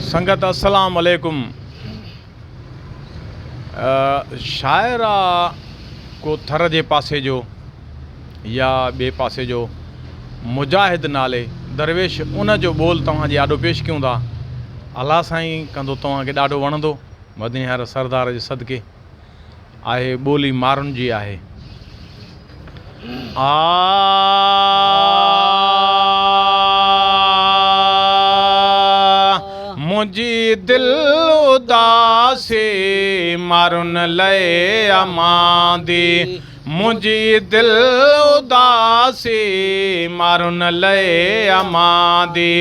संगत अस्सलाम वालेकुम। शायरा को थर जे पासे जो या बे पासे जो मुजाहिद नाले दरवेश उन जो बोल तव्हांजे आॾो पेश कयूं था। अल्लाह साईं कंदो तव्हांखे ॾाढो वणंदो। मदनी हर सरदार जे सदके आहे, ॿोली मारुनि जी आहे। मुझी दिल उदासी मारुन लए अमांदी, मुझी दिल उदासी मारुन लए अमांदी।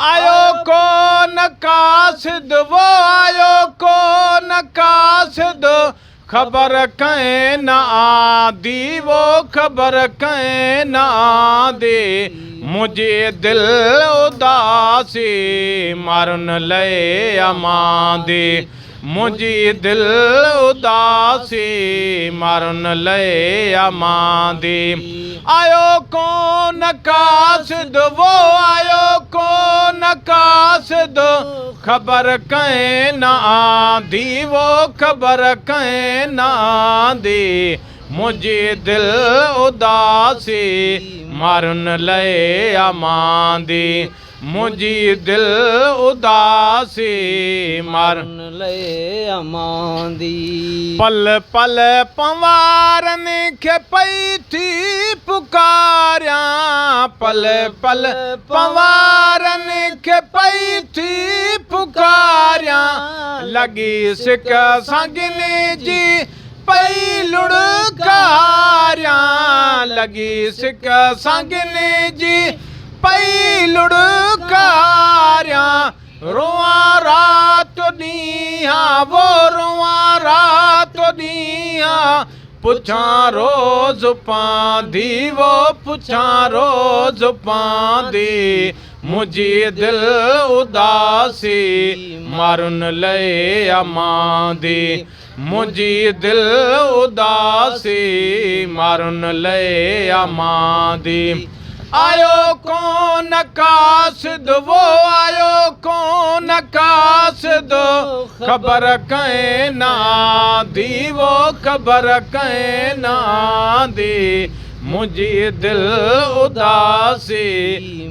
आयो को न कासिद वो आयो को न कासिद, खबर कहीं न आदी वो खबर कहीं न आदी। मुझे दिल उदासी मारुन लए अमांदी, मुझी दिल उदासी मारुन लए अमांदी। आयो कौन कासिद वो आयो कौन कासिद, खबर कहीं न आदी वो खबर कहीं न आदी। मुझी दिल उदासी मारुन लए अमांदी, मुझी दिल उदासी मारुन लए अमांदी। पल पल पवारन खे पई थी पुकारियां, पल पल पवारन खे पई थी पुकारियां। लगी सिक संगनी जी पई लुढ़कारियां, लगी सिक संगनी जी पई लुढ़कारियां। रोआ रात ॾींहं वो रोआ रात ॾींहं, पुछां रोज़ पांदी वो पुछां रोज़ पांदी। मुझी दिल उदासी मारुन लए अमांदी, मुझी दिल उदासी मारुन लए अमांदी। आयो कौन कासिद वो आयो कौन कासिद, खबर कहीं न आदी वो खबर कहीं न आदी। मुझी दिल उदासी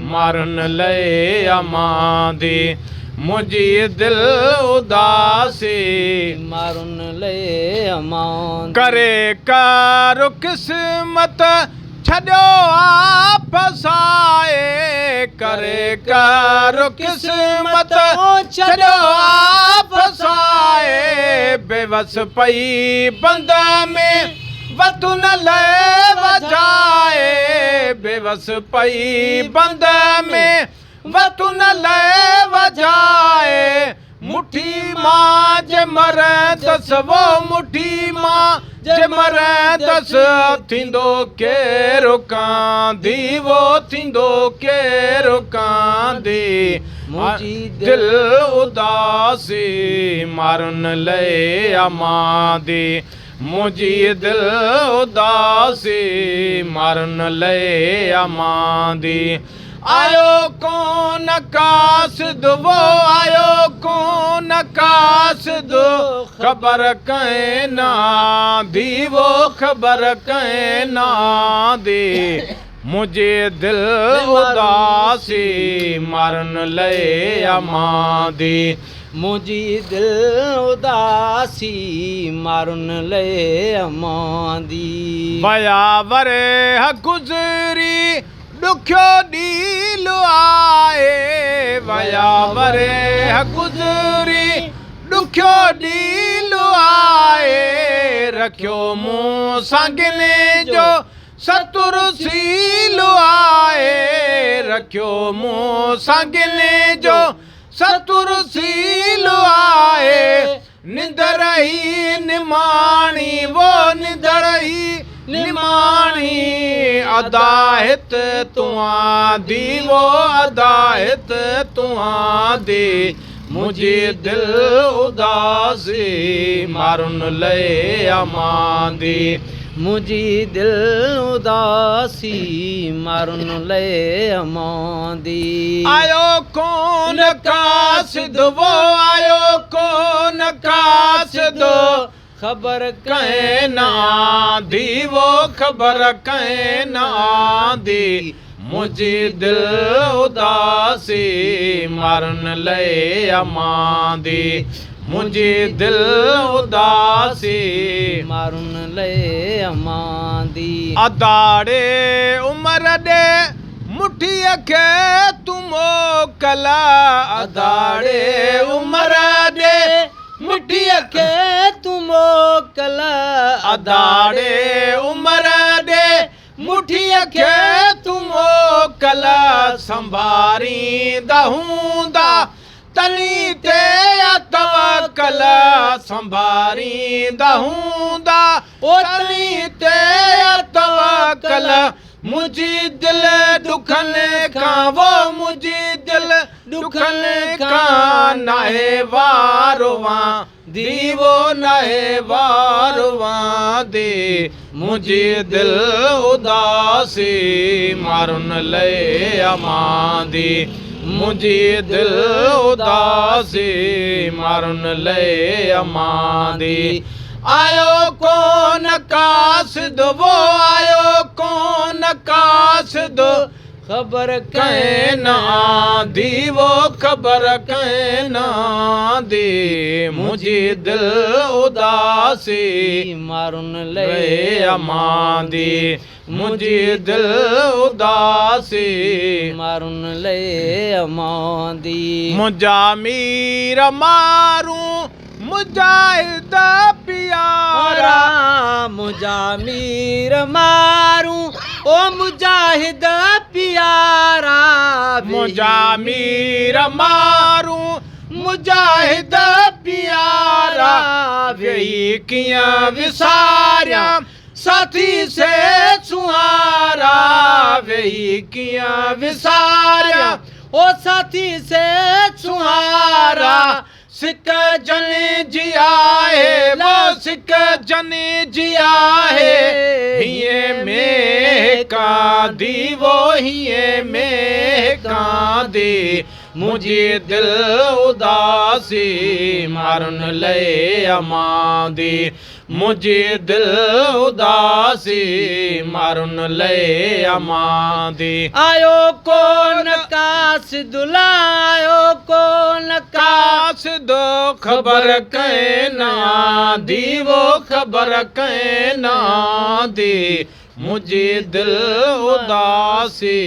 मारुन लए अमांदी, मुझी दिल उदासी मारुन लए अमांदी। करे कारो किस्मत छॾियो आ फसाए, करे कारो किस्मत छॾियो आ फसाए। बेवस पई बंद में वतु न लए वजाए, बेवस पई बंद में वतु न लए वजाए। मुठी मां जे मरे दस वो मुठी मां जे मरे दस, थींदो केरु कांदी वो थींदो केरु कांदी। मुझी दिल उदासी मारुन लए अमांदी, मुझी दिल उदासी मारुन लए अमांदी। आयो कौन कासिद वो आयो कौन कासिद, खबर कहीं न आदी वो खबर कहीं न आदी। मुझे दिल उदासी मारुन लए अमांदी, मुझी दिल उदासी मारुन लए अमांदी। वया वरे गुज़री ॾुखियो ॾींहुं आए, वया वरे गुज़री ॾुखियो ॾींहुं आए। रखियो मूं संगने जो सतुर सील आए, रखियो मूं संगने जो सतुर सील आए। निंदर ही निमाणी वो निंदर ही निमाणी, अदाहित तुआं दी वो अदाहित तुआं दी। मुझी दिल उदासी मारुन लए अमांदी, मुझी दिल उदासी मारुन ले अमांदी आयो कौन कासिद वो आयो कौन कासिद खबर कहीं न आंदी वो खबर कहीं न आंदी मुझी दिल उदासी मारन ले अमांदी मुझी दिल उदासी मारुन ले अमांदी अदाड़े उमर दे मुठिया के तुम कला अदाड़े उमर दे मुठिया के तुम कला अदाड़े उमर दे मुठिया के तुम कला संभारी दहूंदा तनी ते तवकल संभारी दहूंदा तनी ते तवकल मुझी दिल दुखन का वो मुझी दिल दुखन का नाहे वारवा दीवो नाहे वारवा दे मुझी दिल उदासी मारुन ले अमांदी मुझी दिल उदासी मारुन ले अमांदी आयो कौन कासिद वो आयो कौन कासिद खबर कहीं न आंदी वो खबर कहीं न आंदी मुझी दिल उदासी मारुन ले ले अमांदी मुझी दिल उदासी मारुन ले अमांदी मुझा मीर मारूं मुजाहिद प्यारा मुजामिर मारूं ओ मुजाहिद प्यारा मुझा मीर मारूं मुजाहिद प्यारा वही किया विसारिया साथी से सुहारा वही किया विसारिया ओ साथी से सुहारा सिक जने जिया है वो सिक जने जिया है हिये में कांदी वो हिये में कांदी मुझे दिल उदासी मारन ले अमांदी मुझे दिल उदासी मारन ले अमांदी आयो कौन कासिद लायो कौन कासिद खबर कहीं ना दी वो खबर कहीं ना दी मुझे दिल उदासी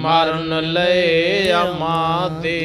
मारन ले अमांदी।